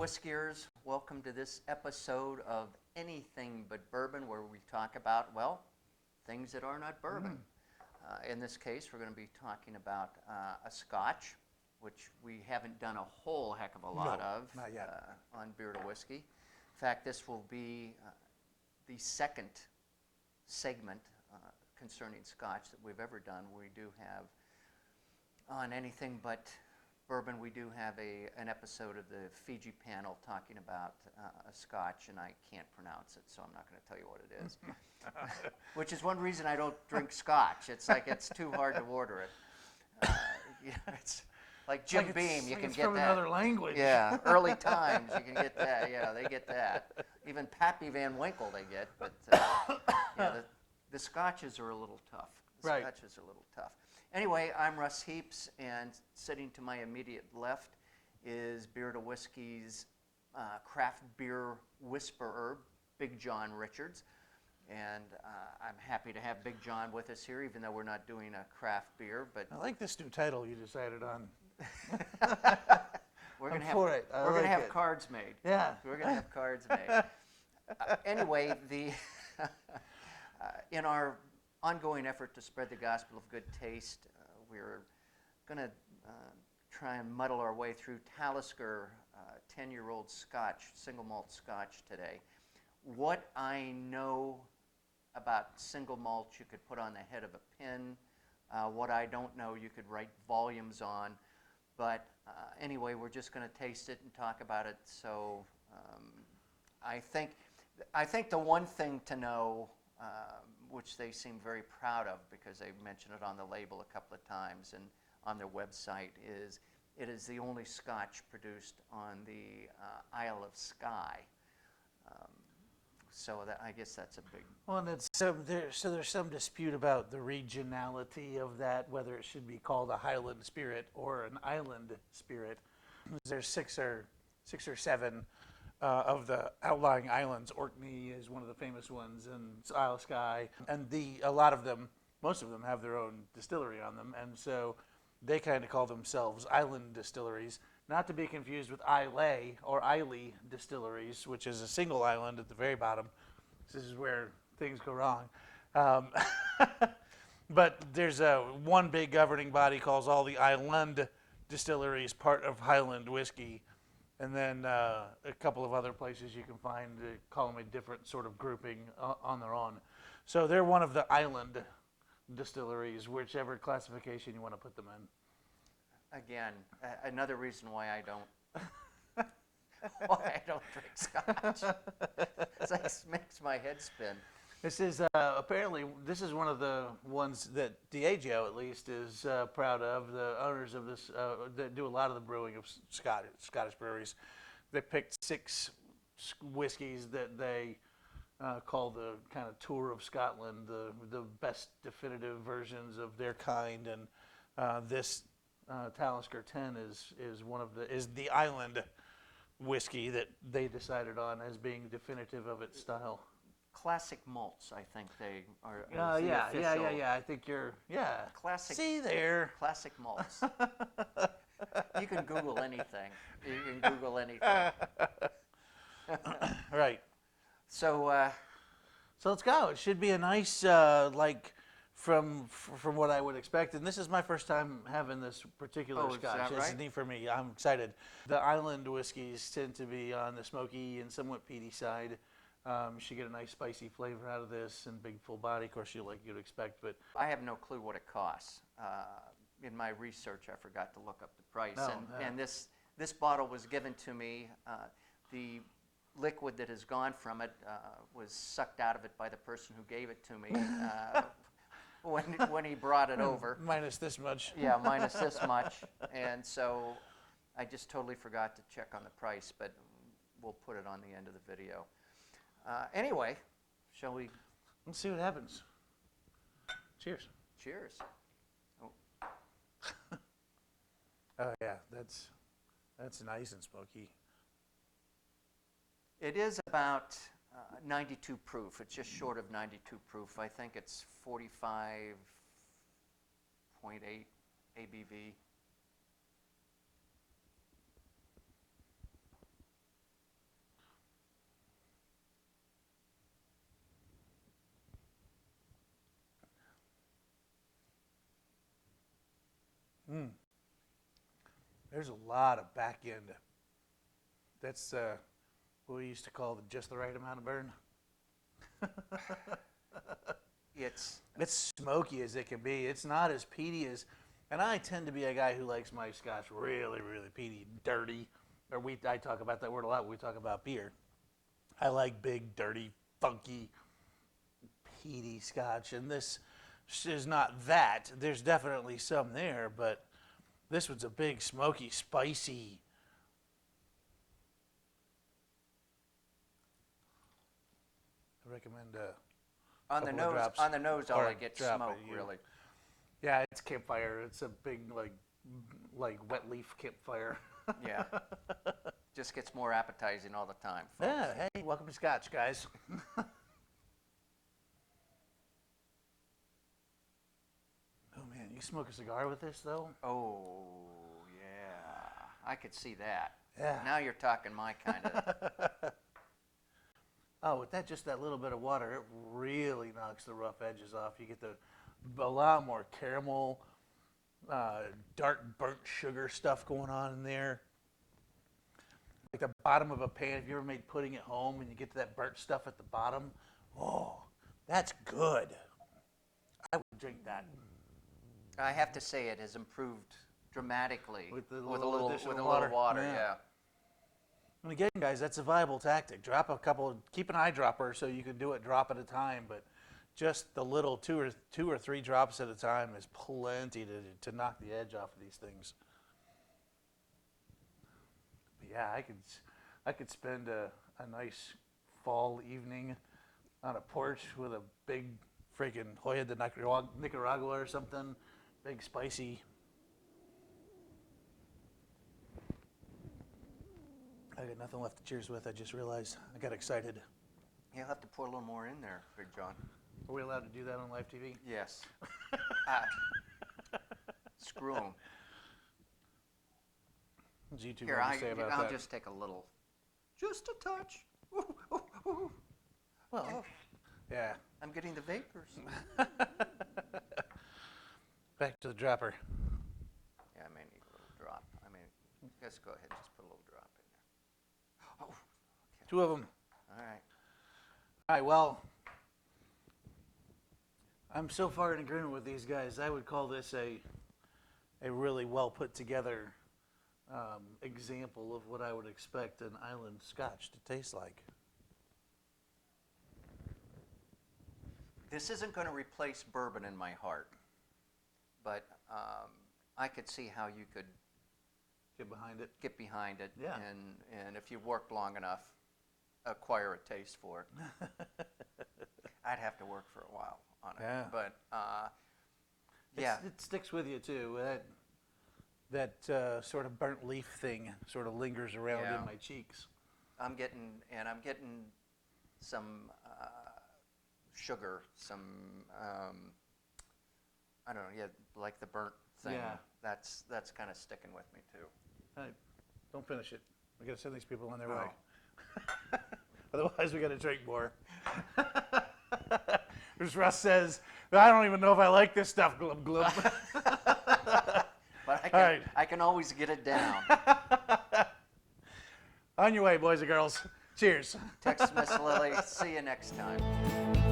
whiskiers, welcome to this episode of Anything But Bourbon, where we talk about, well, things that are not bourbon. In this case, we're going to be talking about a Scotch, which we haven't done a whole heck of a lot of not yet. On Beer to Whiskey. In fact, this will be the second segment concerning Scotch that we've ever done. We do have on Anything But Bourbon, we do have an episode of the Fiji panel talking about a Scotch, and I can't pronounce it, so I'm not going to tell you what it is. Which is one reason I don't drink Scotch. It's like it's too hard to order it. It's like Jim Beam, you can get from that. Another language. Yeah, early times, you can get that. Yeah, they get that. Even Pappy Van Winkle they get, but yeah, the Scotches are a little tough. Right. Scotches are a little tough. Anyway, I'm Russ Heaps, and sitting to my immediate left is Beer to Whiskey's craft beer whisperer, Big John Richards. And I'm happy to have Big John with us here, even though we're not doing a craft beer. But I like this new title you decided on. we're going to have cards made. Yeah. We're going to have cards made. Anyway, in our ongoing effort to spread the gospel of good taste, we're going to try and muddle our way through Talisker 10-year-old Scotch, single malt Scotch today. What I know about single malt you could put on the head of a pin. What I don't know you could write volumes on. But anyway, we're just going to taste it and talk about it. So I think the one thing to know, which they seem very proud of because they mention it on the label a couple of times and on their website, is it is the only Scotch produced on the Isle of Skye. So I guess that's a big... Well, and there's some dispute about the regionality of that, whether it should be called a Highland spirit or an island spirit. There's six or seven of the outlying islands. Orkney is one of the famous ones, and Isle of Skye. And most of them have their own distillery on them, and so they kind of call themselves island distilleries, not to be confused with Islay or Islay distilleries, which is a single island at the very bottom. This is where things go wrong. But there's one big governing body calls all the island distilleries part of Highland whiskey. And then a couple of other places you can find call them a different sort of grouping on their own. So they're one of the island distilleries, whichever classification you want to put them in. Again, another reason why I don't drink Scotch. It makes my head spin. This is apparently one of the ones that Diageo at least is proud of. The owners of this that do a lot of the brewing of Scottish breweries. They picked 6 whiskeys that they call the kind of tour of Scotland, the best definitive versions of their kind, and this Talisker 10 is the island whiskey that they decided on as being definitive of its style. Classic malts, I think they are. Yeah. I think you're classic. See there. Classic malts. You can Google anything. You can Google anything. Right. So let's go. It should be a nice from what I would expect, and this is my first time having this particular Scotch. This is neat for me. I'm excited. The island whiskeys tend to be on the smoky and somewhat peaty side. You should get a nice spicy flavor out of this and big full body, of course, like you'd expect. But I have no clue what it costs. In my research, I forgot to look up the price, and this bottle was given to me. The liquid that has gone from it was sucked out of it by the person who gave it to me. When he brought it over. Minus this much. Yeah, minus this much. And so I just totally forgot to check on the price, but we'll put it on the end of the video. Anyway, shall we? Let's see what happens. Cheers. Cheers. Oh, oh yeah, that's nice and smoky. It is about 92 proof. It's just short of 92 proof. I think it's 45.8 ABV. There's a lot of back end. That's what we used to call just the right amount of burn. It's It's smoky as it can be. It's not as peaty as, and I tend to be a guy who likes my scotch really, really peaty, dirty. Or I talk about that word a lot when we talk about beer. I like big, dirty, funky, peaty scotch, and this is not that. There's definitely some there, but this one's a big, smoky, spicy. I recommend on the couple of nose. drops. On the nose, all Or I get drop smoke. it, you- Really. Yeah, it's campfire. It's a big, like wet leaf campfire. Yeah. Just gets more appetizing all the time. Folks. Yeah, hey, welcome to Scotch, guys. Oh man, you smoke a cigar with this though? Oh yeah, I could see that. Yeah. Now you're talking my kind of. Oh, with that little bit of water, it really knocks the rough edges off. You get a lot more caramel, dark burnt sugar stuff going on in there. Like the bottom of a pan, if you ever made pudding at home and you get to that burnt stuff at the bottom, oh, that's good. I would drink that. I have to say it has improved dramatically With the a little little additional with a water. little water. Yeah. Yeah. And again, guys, that's a viable tactic. Keep an eyedropper so you can do it drop at a time, but just the little two or three drops at a time is plenty to knock the edge off of these things. But yeah, I could spend a nice fall evening on a porch with a big freaking Hoya de Nicaragua or something, big spicy. I got nothing left to cheers with. I just realized I got excited. You'll have to pour a little more in there, Big John. Are we allowed to do that on live TV? Yes. Screw them. What's YouTube Here, have to say about I'll that? just take a little, just a touch. Ooh, ooh, ooh. Well, Oh, yeah. I'm getting the vapors. Back to the dropper. Yeah, I may need a little drop. Just go ahead and just put a little drop in there. Oh, Two of them. all right. All right, well, I'm so far in agreement with these guys. I would call this a really well put together example of what I would expect an island scotch to taste like. This isn't going to replace bourbon in my heart, but I could see how you could Get behind it. get behind it, Yeah. and if you worked long enough, acquire a taste for it. I'd have to work for a while on it, Yeah. but yeah, It sticks with you too. That sort of burnt leaf thing sort of lingers around Yeah. in my cheeks. I'm getting some sugar, some I don't know, yeah, like the burnt thing. Yeah. That's kind of sticking with me too. All right, don't finish it. We got to send these people on their Oh. way. Otherwise, we got to drink more. As Russ says, I don't even know if I like this stuff. Glub glub. But All right. I can always get it down. On your way, boys and girls. Cheers. Text Miss Lily. See you next time.